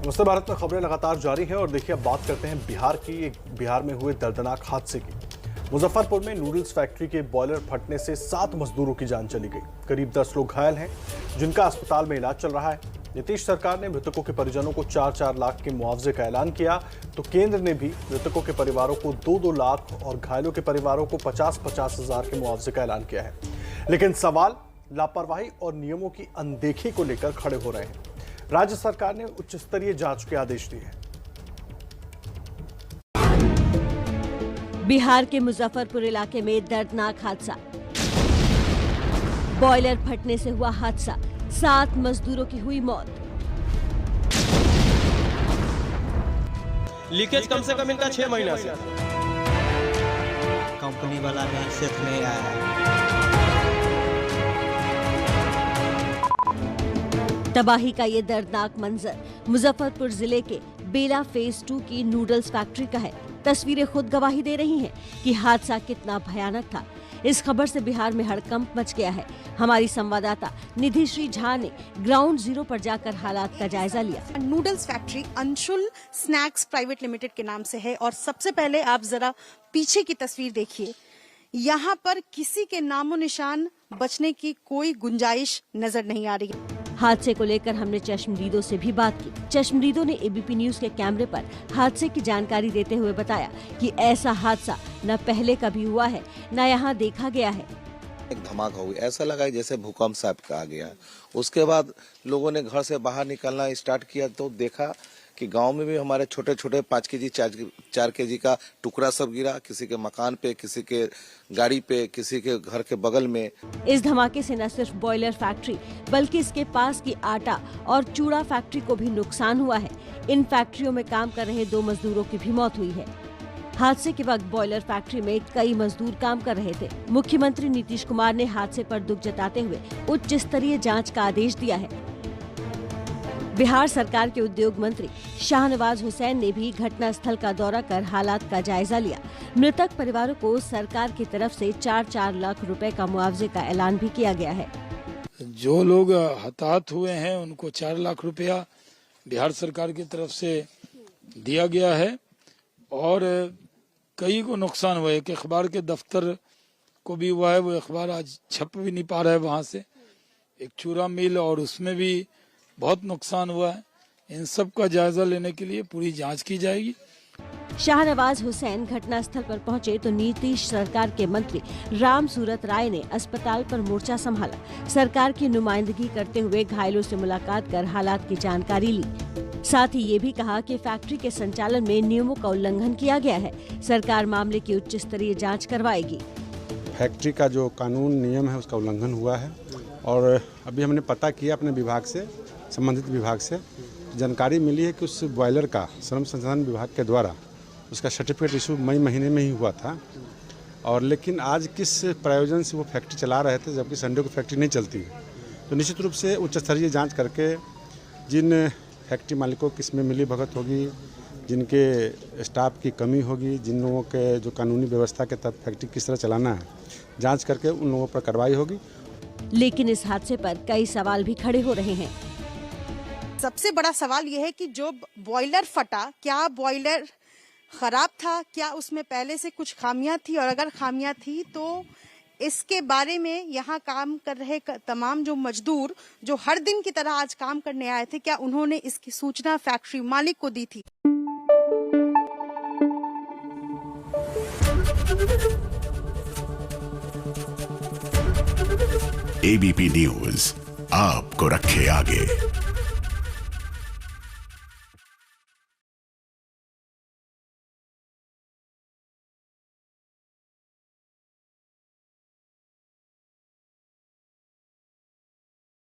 नमस्ते भारत में खबरें लगातार जारी हैं और देखिए अब बात करते हैं बिहार में हुए दर्दनाक हादसे की। मुजफ्फरपुर में नूडल्स फैक्ट्री के बॉयलर फटने से 7 मजदूरों की जान चली गई। करीब 10 लोग घायल हैं जिनका अस्पताल में इलाज चल रहा है। नीतीश सरकार ने मृतकों के परिजनों को 4-4 लाख के मुआवजे का ऐलान किया तो केंद्र ने भी मृतकों के परिवारों को 2-2 लाख और घायलों के परिवारों को 50-50 हजार के मुआवजे का ऐलान किया है। लेकिन सवाल लापरवाही और नियमों की अनदेखी को लेकर खड़े हो रहे हैं। राज्य सरकार ने उच्च स्तरीय जांच के आदेश दिए हैं। बिहार के मुजफ्फरपुर इलाके में दर्दनाक हादसा। बॉयलर फटने से हुआ हादसा, 7 मजदूरों की हुई मौत। लीकेज कम से कम इनका 6 महीना से। कंपनी वाला मैसेज नहीं आया है। तबाही का ये दर्दनाक मंजर मुजफ्फरपुर जिले के बेला फेज 2 की नूडल्स फैक्ट्री का है। तस्वीरें खुद गवाही दे रही हैं कि हादसा कितना भयानक था। इस खबर से बिहार में हड़कंप मच गया है। हमारी संवाददाता निधि श्री झा ने ग्राउंड जीरो पर जाकर हालात का जायजा लिया। Noodles factory Anshul snacks private limited के नाम से है और सबसे पहले आप जरा पीछे की तस्वीर देखिए। यहाँ पर किसी के नामो निशान बचने की कोई गुंजाइश नजर नहीं आ रही। हादसे को लेकर हमने चश्मदीदों से भी बात की। चश्मदीदों ने एबीपी न्यूज के कैमरे पर हादसे की जानकारी देते हुए बताया कि ऐसा हादसा न पहले कभी हुआ है न यहाँ देखा गया है। एक धमाका हुई, ऐसा लगा जैसे भूकंप सा आ गया। उसके बाद लोगों ने घर से बाहर निकलना स्टार्ट किया तो देखा कि गांव में भी हमारे छोटे छोटे 5 केजी 4 केजी का टुकड़ा सब गिरा। किसी के मकान पे, किसी के गाड़ी पे, किसी के घर के बगल में। इस धमाके से न सिर्फ बॉयलर फैक्ट्री बल्कि इसके पास की आटा और चूड़ा फैक्ट्री को भी नुकसान हुआ है। इन फैक्ट्रियों में काम कर रहे 2 मजदूरों की भी मौत हुई है। हादसे के वक्त बॉयलर फैक्ट्री में कई मजदूर काम कर रहे थे। मुख्यमंत्री नीतीश कुमार ने हादसे पर दुख जताते हुए उच्च स्तरीय जाँच का आदेश दिया है। बिहार सरकार के उद्योग मंत्री शाहनवाज हुसैन ने भी घटना स्थल का दौरा कर हालात का जायजा लिया। मृतक परिवारों को सरकार की तरफ से 4-4 लाख रुपए का मुआवजे का ऐलान भी किया गया है। जो लोग हताहत हुए हैं उनको 4 लाख रुपया बिहार सरकार की तरफ से दिया गया है और कई को नुकसान हुआ है। एक अखबार के दफ्तर को भी हुआ है, वो अखबार आज छप भी नहीं पा रहा है वहाँ से। एक चूड़ा मिल और उसमें भी बहुत नुकसान हुआ है। इन सब का जायजा लेने के लिए पूरी जांच की जाएगी। शाहनवाज हुसैन घटना स्थल पर पहुंचे तो नीतीश सरकार के मंत्री राम सूरत राय ने अस्पताल पर मोर्चा संभाला। सरकार की नुमाइंदगी करते हुए घायलों से मुलाकात कर हालात की जानकारी ली। साथ ही ये भी कहा कि फैक्ट्री के संचालन में नियमों का उल्लंघन किया गया है। सरकार मामले की उच्च स्तरीय जाँच करवाएगी। फैक्ट्री का जो कानून नियम है उसका उल्लंघन हुआ है और अभी हमने पता किया अपने विभाग से, संबंधित विभाग से जानकारी मिली है कि उस बॉयलर का श्रम संसाधन विभाग के द्वारा उसका सर्टिफिकेट इशू मई महीने में ही हुआ था और लेकिन आज किस प्रयोजन से वो फैक्ट्री चला रहे थे जबकि संडे को फैक्ट्री नहीं चलती है। तो निश्चित रूप से उच्च स्तरीय जांच करके जिन फैक्ट्री मालिकों की इसमें मिली भगत होगी, जिनके स्टाफ की कमी होगी, जिन लोगों के जो कानूनी व्यवस्था के तहत फैक्ट्री किस तरह चलाना है, जाँच करके उन लोगों पर कार्रवाई होगी। लेकिन इस हादसे पर कई सवाल भी खड़े हो रहे हैं। सबसे बड़ा सवाल यह है कि जो बॉयलर फटा, क्या बॉयलर खराब था, क्या उसमें पहले से कुछ खामियां थी और अगर खामियां थी तो इसके बारे में यहाँ काम कर रहे तमाम जो मजदूर जो हर दिन की तरह आज काम करने आए थे, क्या उन्होंने इसकी सूचना फैक्ट्री मालिक को दी थी? एबीपी न्यूज आपको रखे आगे।